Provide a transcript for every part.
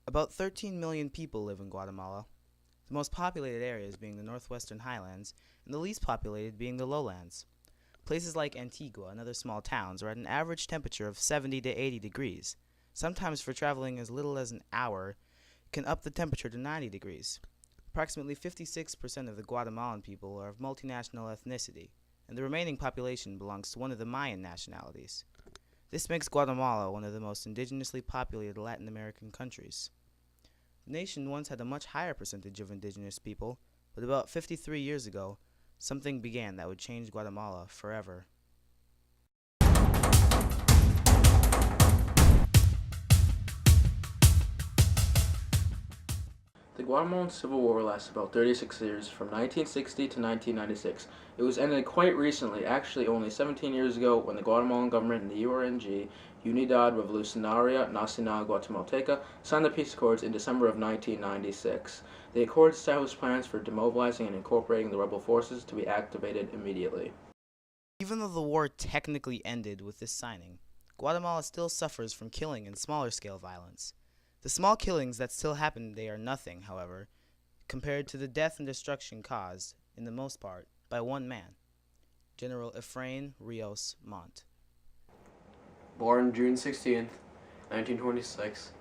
About 13 million people live in Guatemala, the most populated areas being the northwestern highlands and the least populated being the lowlands. Places like Antigua and other small towns are at an average temperature of 70 to 80 degrees. Sometimes for traveling as little as an hour can up the temperature to 90 degrees. Approximately 56% of the Guatemalan people are of multinational ethnicity, and the remaining population belongs to one of the Mayan nationalities. This makes Guatemala one of the most indigenously populated Latin American countries. The nation once had a much higher percentage of indigenous people, but about 53 years ago, something began that would change Guatemala forever. The Guatemalan Civil War lasted about 36 years, from 1960 to 1996. It was ended quite recently, actually only 17 years ago, when the Guatemalan government and the URNG, Unidad Revolucionaria Nacional Guatemalteca, signed the peace accords in December of 1996. The accords established plans for demobilizing and incorporating the rebel forces to be activated immediately. Even though the war technically ended with this signing, Guatemala still suffers from killing and smaller scale violence. The small killings that still happen today are nothing, however, compared to the death and destruction caused, in the most part, by one man, General Efrain Rios Montt. Born June 16th, 1926,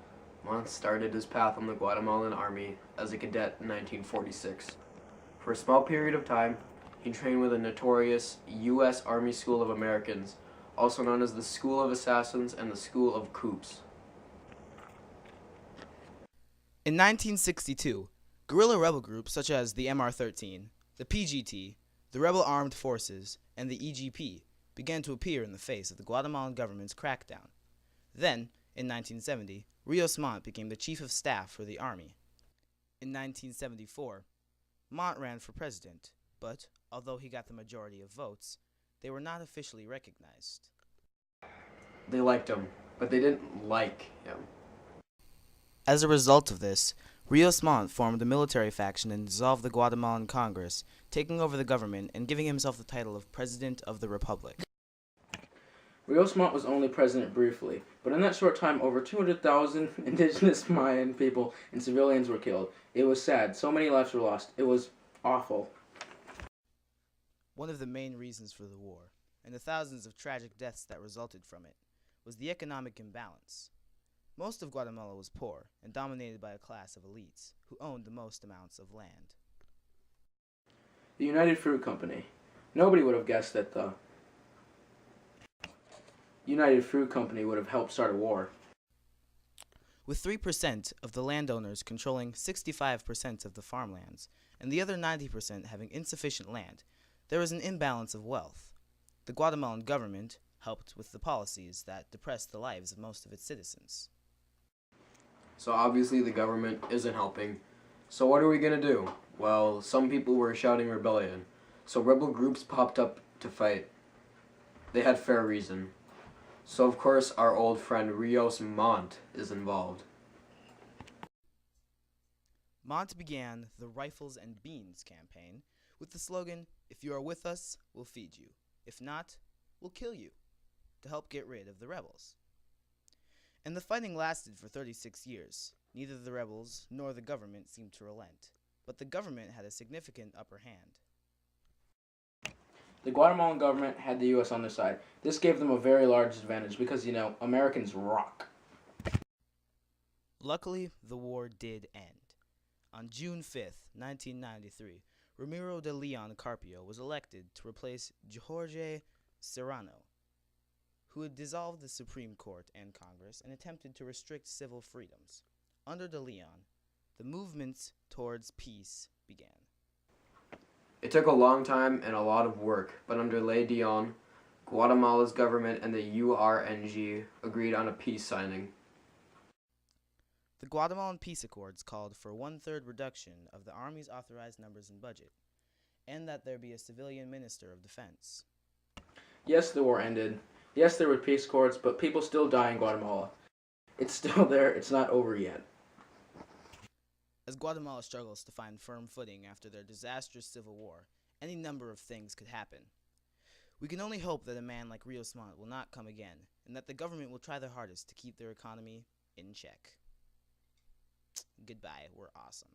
Montt started his path on the Guatemalan Army as a cadet in 1946. For a small period of time, he trained with the notorious U.S. Army School of Americans, also known as the School of Assassins and the School of Coups. In 1962, guerrilla rebel groups such as the MR-13, the PGT, the Rebel Armed Forces, and the EGP began to appear in the face of the Guatemalan government's crackdown. Then, in 1970, Rios Montt became the chief of staff for the army. In 1974, Montt ran for president, but although he got the majority of votes, they were not officially recognized. They liked him, but they didn't like him. As a result of this, Rios Montt formed a military faction and dissolved the Guatemalan Congress, taking over the government and giving himself the title of President of the Republic. Rios Montt was only president briefly, but in that short time, over 200,000 indigenous Mayan people and civilians were killed. It was sad. So many lives were lost. It was awful. One of the main reasons for the war, and the thousands of tragic deaths that resulted from it, was the economic imbalance. Most of Guatemala was poor and dominated by a class of elites who owned the most amounts of land. The United Fruit Company. Nobody would have guessed that the United Fruit Company would have helped start a war. With 3% of the landowners controlling 65% of the farmlands, and the other 90% having insufficient land, there was an imbalance of wealth. The Guatemalan government helped with the policies that depressed the lives of most of its citizens. So obviously the government isn't helping. So what are we gonna do? Well, some people were shouting rebellion. So rebel groups popped up to fight. They had fair reason. So of course our old friend Rios Montt is involved. Montt began the Rifles and Beans campaign with the slogan, "If you are with us, we'll feed you. If not, we'll kill you," to help get rid of the rebels. And the fighting lasted for 36 years. Neither the rebels nor the government seemed to relent, but the government had a significant upper hand. The Guatemalan government had the U.S. on their side. This gave them a very large advantage because, Americans rock. Luckily, the war did end. On June 5th, 1993, Ramiro de Leon Carpio was elected to replace Jorge Serrano, who had dissolved the Supreme Court and Congress and attempted to restrict civil freedoms. Under de Leon, the movements towards peace began. It took a long time and a lot of work, but under Le Dion, Guatemala's government and the URNG agreed on a peace signing. The Guatemalan peace accords called for 1/3 reduction of the Army's authorized numbers and budget, and that there be a civilian minister of defense. Yes, the war ended. Yes, there were peace accords, but people still die in Guatemala. It's still there. It's not over yet. As Guatemala struggles to find firm footing after their disastrous civil war, any number of things could happen. We can only hope that a man like Rios Montt will not come again, and that the government will try their hardest to keep their economy in check. goodbye were awesome.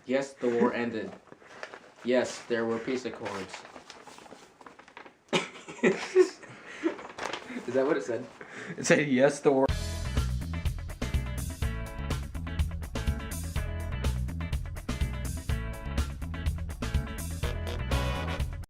Yes, the war ended. Yes, there were peace accords. Is that what it said? It said, yes, the war